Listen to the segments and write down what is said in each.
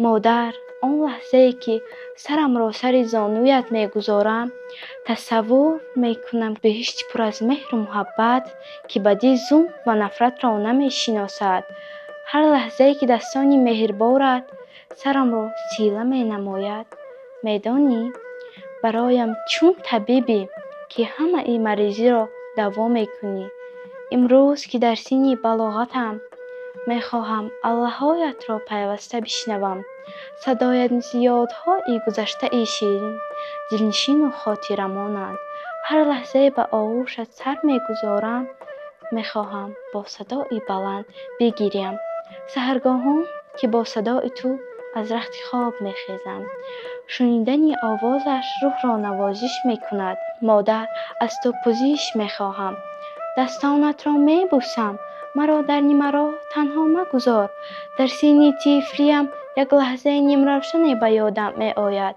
مادر، آن لحظه‌ای که سرم را سر زانویت می‌گذارم، تصور می‌کنم بهشتی پر از مهر و محبت که بدی، ظلم و نفرت را نمی‌شناسد. هر لحظه‌ای که دستانی مهربانت سرم را سیله می‌نماید، می‌دانی برایم چون طبیبی که همه این مریضی را دوا می‌کنی. امروز که در سن بلاغتم، می‌خواهم الله‌هایت را پیوسته بشنوم. صدایت مثل یادهای گذشته شیرین، دلنشین و خاطره مانند. هر لحظه به آغوشت سر می‌گذارم، می‌خواهم با صدای بلند بگیریم. سحرگاهان که با صدای تو از رخت خواب می‌خیزم، شنیدن آوازش روح را نوازش می‌کند. مادر، از تو پوزش می‌خواهم، دستانت را می‌بوسم. مرا در نیمه راه تنها مگذار. در سن طفلیم یک لحظه نیم روشنی به یادم می‌آید.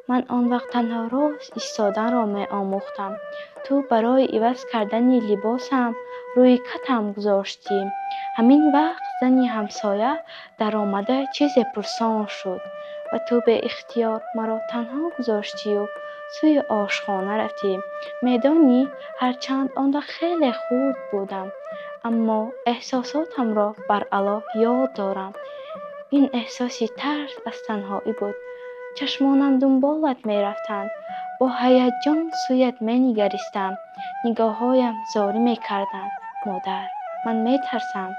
من آن وقت تنها راست ایستادن را می‌آموختم. تو برای عوض کردن لباسم روی کتم گذاشتی. همین وقت زنی همسایه در آمده چیزی پرسان شد و تو به اختیار مرا تنها گذاشتی و سوی آشخانه رفتی. میدانی هرچند آن وقت خیلی خرد بودم، اما احساساتم را برعلا یاد دارم. این احساسی ترس از تنهایی بود. چشمانم دنبالت می رفتند. با هیجان سویت می نگریستم. نگاههایم زاری می کردند. مادر، من می ترسم.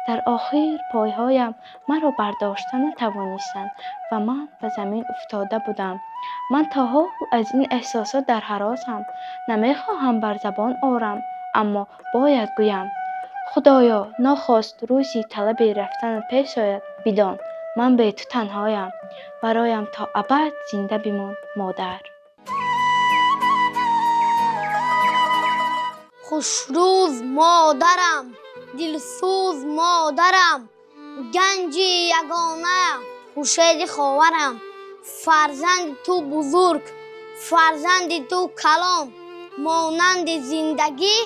در آخر پایهایم مرا برداشته نتوانستند و من به زمین افتاده بودم. من تا حال از این احساسات در هراسم. نمی خواهم بر زبان آورم، اما باید گویم. خدایا، ناخواست روزی طلب رفتن پیش آید. بدان من به تو تنهایم. برایم تا ابد زنده بمان مادر. خوشروز مادرم، دلسوز مادرم، گنجی یگانه، خورشید خاورم. فرزند تو بزرگ، فرزند تو کلام، مانند زندگی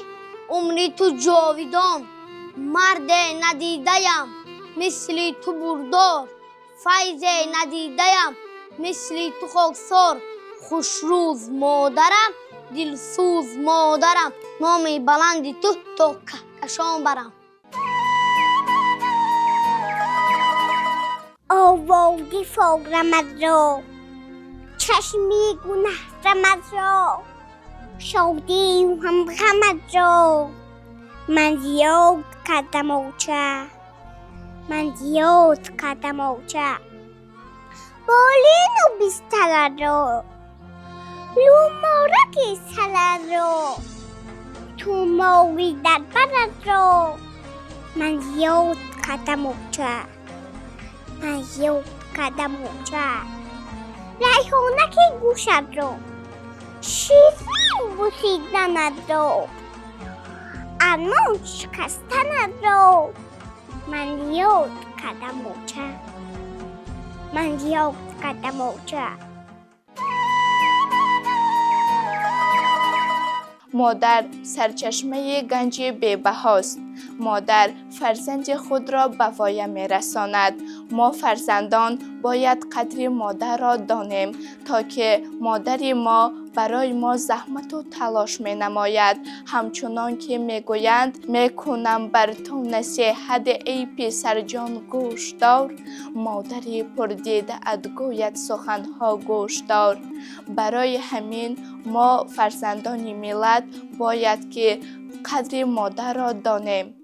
عمر تو جاویدان. مرد ندیده‌ام مثل تو بردار، فیض ندیده‌ام مثل تو خاکسار. خوشروز مادرم، دلسوز مادرم، نامی بلند تو تا کهکشان برم. آوردی فقرمت را، چشمی گنه رمت را، شادی و هم غمت را. من زیاد کردم آوچه، من زیاد کردم آوچه. بالین و بستر را، لومارک سر را، تو ماوی در برت را. من زیاد کردم آوچه، من زیاد کردم آوچه. ریحانک گوشت را، شیرین بوسیدنت را، ارمان شکستنت را. من زیاد کردم آوچه، من زیاد کردم آوچه. مادر سرچشمه گنج بی‌بهاست. مادر فرزند خود را به پایه می‌رساند. ما فرزندان باید قدر مادر را دانیم تا که مادر ما برای ما زحمت و تلاش می‌نماید. همچنان که می‌گویند می‌کنم بر تو نصیحت ای پسر جان گوش دار. مادری پردیده ات گوید سخنها گوش دار. برای همین ما فرزندان ملت باید که قدر مادر را دانیم.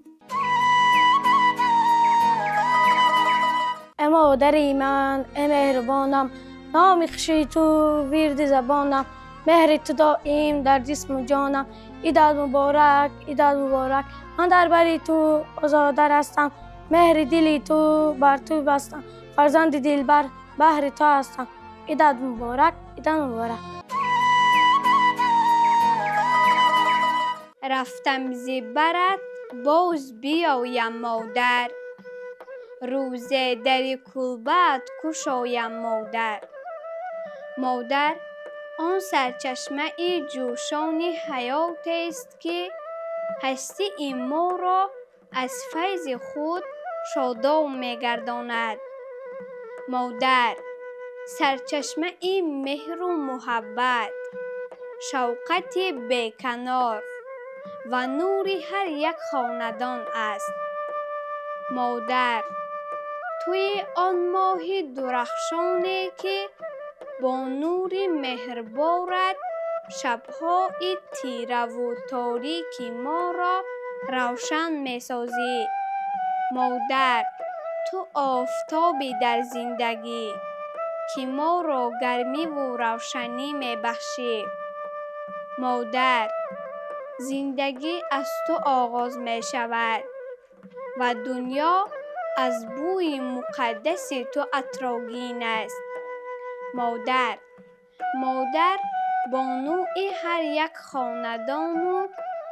ای مادری من، ای مهربانم، نام خوشی تو ورد زبانم. مهر تو دائم در جسم و جانم. عید مبارک، عید مبارک. من در بری تو آزاده هستم. مهر دلی تو بر تو بستم. فرزند دلبر بهر تو هستم. عید مبارک، عید مبارک. رفتم ز برت باز بیایم مادر، روز در کلبت گشایم مادر. مادر آن سرچشمه جوشان حیات است که هستی ما را از فیض خود شاداب می‌گرداند. مادر سرچشمه ای مهر و محبت، شوقت بیکنار و نوری هر یک خاندان است. مادر توی آن ماه درخشانی که با نور مهربارت شب‌های تیره و تاریک ما را روشن می‌سازی. مادر تو آفتابی در زندگی که ما را گرمی و روشنی می‌بخشی. مادر زندگی از تو آغاز می‌شود و دنیا از بوی مقدس تو عطرآگین است. مادر بانوی هر یک خاندان و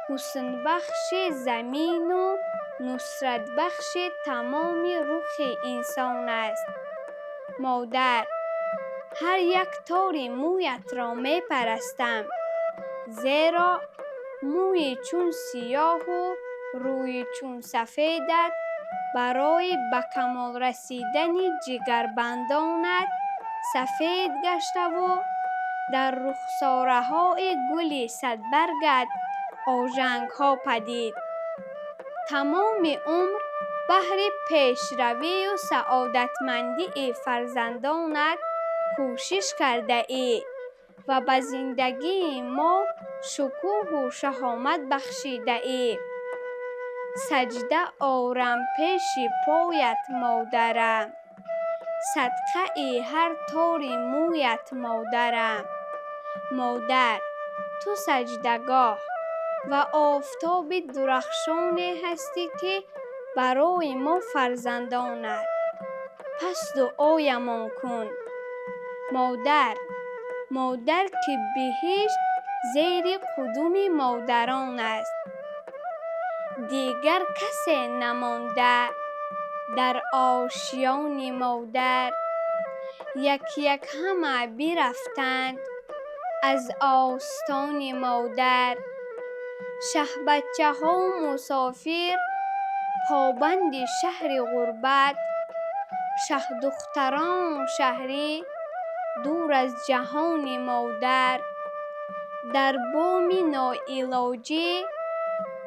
حسن بخش زمین و نصرت بخش تمام روح انسان است. مادر هر یک تار مویت را می پرستم، زیرا موی چون سیاه و روی چون سفیدت برای به کمال رسیدن جگربندانت سفید گشته و در رخساره های گل صدبرگت آژنگ ها پدید. تمام عمر بهر پیشروی و سعادتمندی فرزندانت کوشش کرده ای و به زندگی ما شکوه و شهامت بخشیده ای. سجده آرم پیش پایت مادرم، صدقه هر تار مویت مادرم. مادر تو سجدگاه و آفتاب درخشانی هستی که برای ما فرزندانت، پس دعایمان کن. مادر که بهشت زیر قدم مادران است، دیگر کسی نمانده در آشیان مادر. یک یک همه برفتند از آستان مادر. شه بچه ها مسافر پابند شهر غربت، شه دختران شهری دور از جهان مادر. در بام ناعلاجی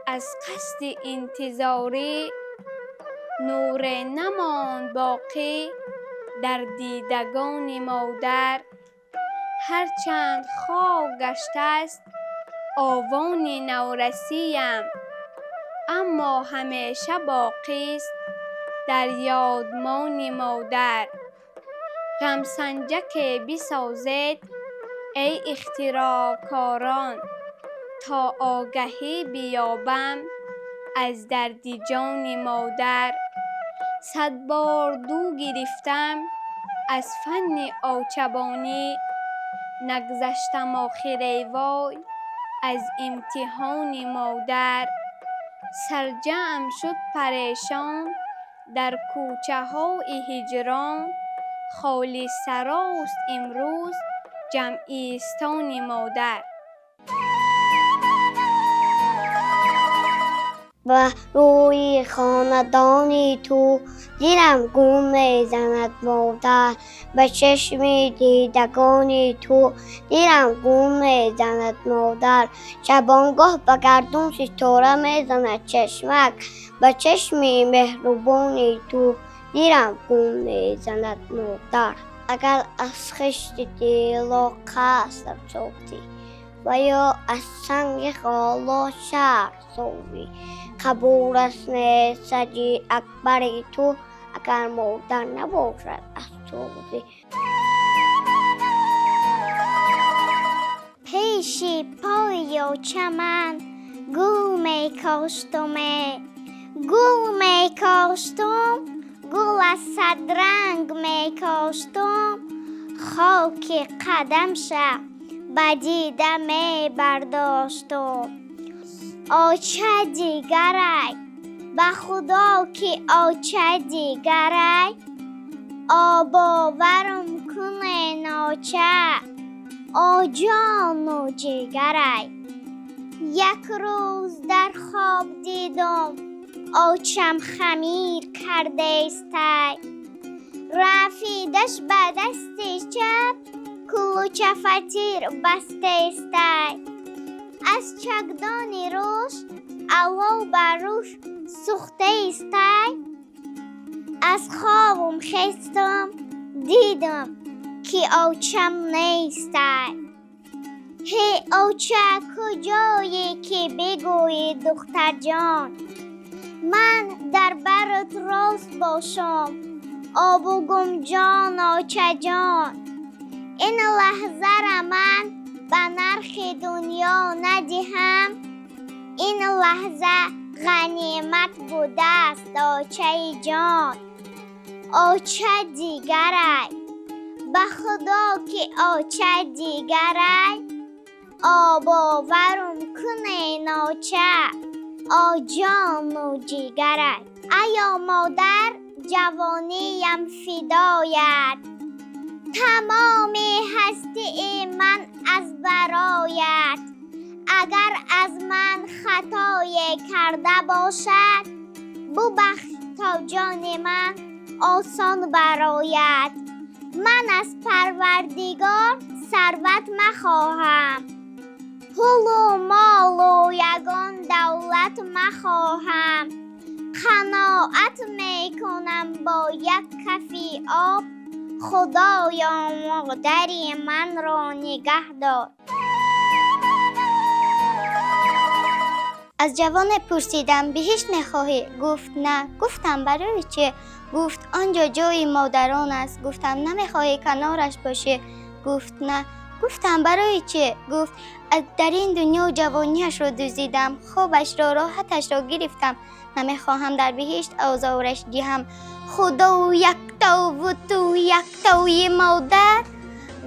از قصد انتظاری، نور نماند باقی در دیدگان مادر. هرچند خاک گشته است آوان نورسیم، اما همیشه باقی است در یادمان مادر. غم سنجک بسازید ای اختراعکاران، تا آگهی بیابم از درد جان مادر. 100 بار دو گرفتم از فن آوچبانی، نگذشتم آخر ای وای از امتحان مادر. سرجم شد پریشان در کوچه های هجران، خالی سراست امروز جمعیستان مادر. و روی خاندانی تو دیرم گم میزند مادر. به چشم دیدگانی تو دیرم گم میزند مادر. شبانگاه به گردون ستاره میزند چشمک، به چشم مهربانی تو دیرم گم میزند مادر. اگر از خشت دیلا قصر ساختی و یا از سنگ خالا شهر سازی، قبول است سجی اکبری تو اگر مادر نباشد از سوزی. پیش پای و چمن گل می کاشتم، گل از 100 رنگ می کاشتم. خاک قدمشه به دیده می برداشتم. آچه دیگری به خدا که آچه دیگری، آب آورم کنه ناچه آجان و جگری. یک روز در خواب دیدم آچم خمیر کرده استی، رفی امیدش به دست چپ کلوچه فتیر بسته استای. از چکدان روش علو بر روش سوخته استای. از خوابم خستم دیدم که اوچم نیستای. هی اوچه کجایی که بگویی دختر جان من در برت راست باشم آب و گم جان اوچه جان. این لحظه را من به نرخ دنیا ندهم. این لحظه غنیمت بوده است اوچه جان. اوچه دیگرای به خدا که اوچه دیگرای آب آورم کنه نوچه آ جان و جیگرای. ایا مادر جوانیم فدایت تمام هستی من از برایت. اگر از من خطای کرده باشد ببخش تا جان من آسان برایت. من از پروردگار ثروت مخواهم پول و مال و یگان دولت مخواهم. قناعت میکنم با یک کفی آب خدایا مقدری من را نگه دار. از جوان پرسیدم بهشت میخواهی؟ گفت نه. گفتم برای چه؟ گفت آنجا جای مادران است. گفتم نمیخواهی کنارش باشی؟ گفت نه. گفتم برای چه؟ گفت در این دنیا جوانیش را دزدیدم خوابش را راحتش را گرفتم نمیخواهم در بهشت آزارش دهم. خدا یکتا و تو یکتای مادر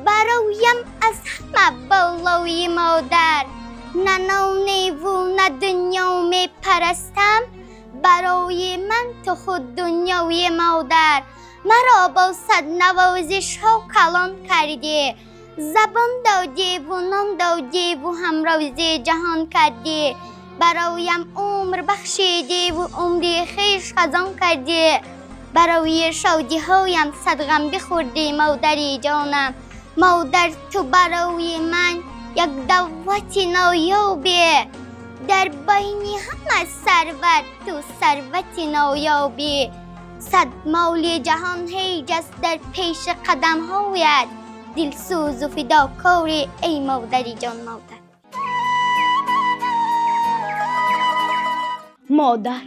برایم از همه بالای مادر. نه نانی و نه دنیا می پرستم برای من تو خود دنیای مادر. مرا با صد نوازش ها کلان کردی زبان دادی و نان دادی و همراز جهان کردی. برایم عمر بخشیدی و عمر خویش خزان کردی. برای شادی هایم صد غم بخوردی مادری جانم. مادر تو برای من یک دولت نایابی در بین همه ثروت تو ثروت نایابی. صد مال جهان هیچ است در پیش قدم هایت دلسوز و فداکاری ای مادری جان مادر. مادر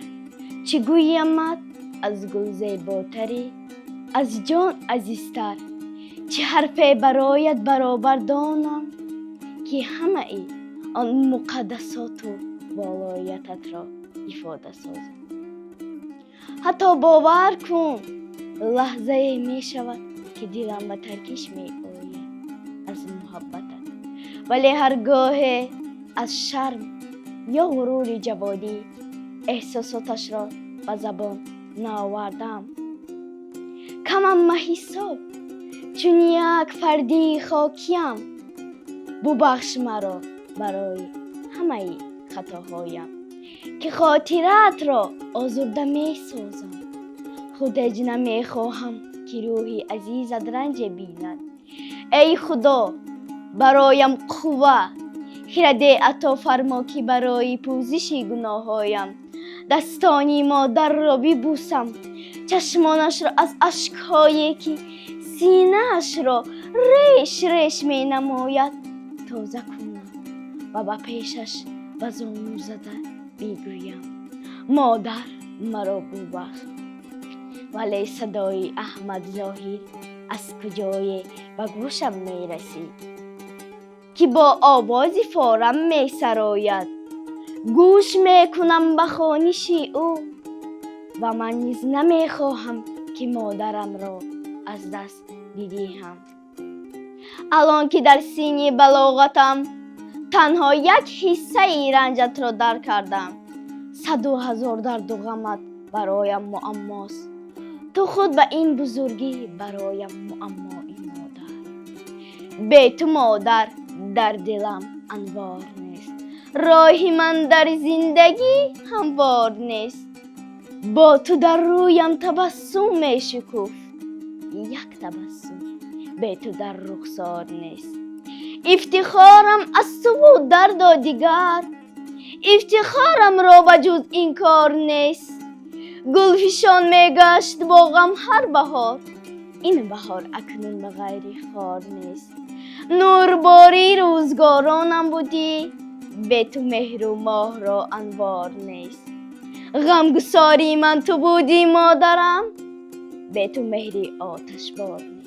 چه گویمت از گل زیباتری از جان عزیزتر. چه حرفی برایت برابر دانم که همه ای آن مقدسات و ولایتت را افاده سازم. حتی باور کن لحظه می شود که دلم به ترکش می آید از محبتت. ولی هرگاه از شرم یا غرور جوانی احساساتش را به زبان نآوردم. کمم حساب چون یک فردی خاکیم. ببخش مرا برای همه خطاهایم که خاطرت را آزرده می سازم. خودج نمی خواهم که روحی عزیزت رنج بیند. ای خدا برایم قوه خرد عطا فرما که برای پوزش گناهایم دستانی مادر را ببوسم. چشمانش را از اشکهایی که سینه‌اش را ریش ریش می نماید تازه کنم و به پیشش به زانو زده بگویم مادر مرا ببخش. ولی صدای احمد ظاهر از کجای به گوشم می رسید که با آوازی فارم می سراید. گوش می کنم به خوانش او و من نیز نمی خواهم که مادرم را از دست بدهم. الان که در سینه بلاغتم تنها یک حصه ای رنجت را در کردم. 100,000 درد و غمت برایم معماست. تو خود به این بزرگی برایم معمایی مادر. بی تو مادر در دلم انوار نیست. راهی من در زندگی هموار نیست. با تو در رویم تبسم می شکوف یک تبسم به تو در رخسار نیست. افتخارم از تو بود دردا دیگر، افتخارم را به جز این کار نیست. گلفشان میگشت با غم هر بهار، این بهار اکنون به غیر خار نیست. نورباری روزگارانم بودی، به تو مهر و ماه را انوار نیست. غمگساری من تو بودی مادرم، به تو مهری آتش بار نیست.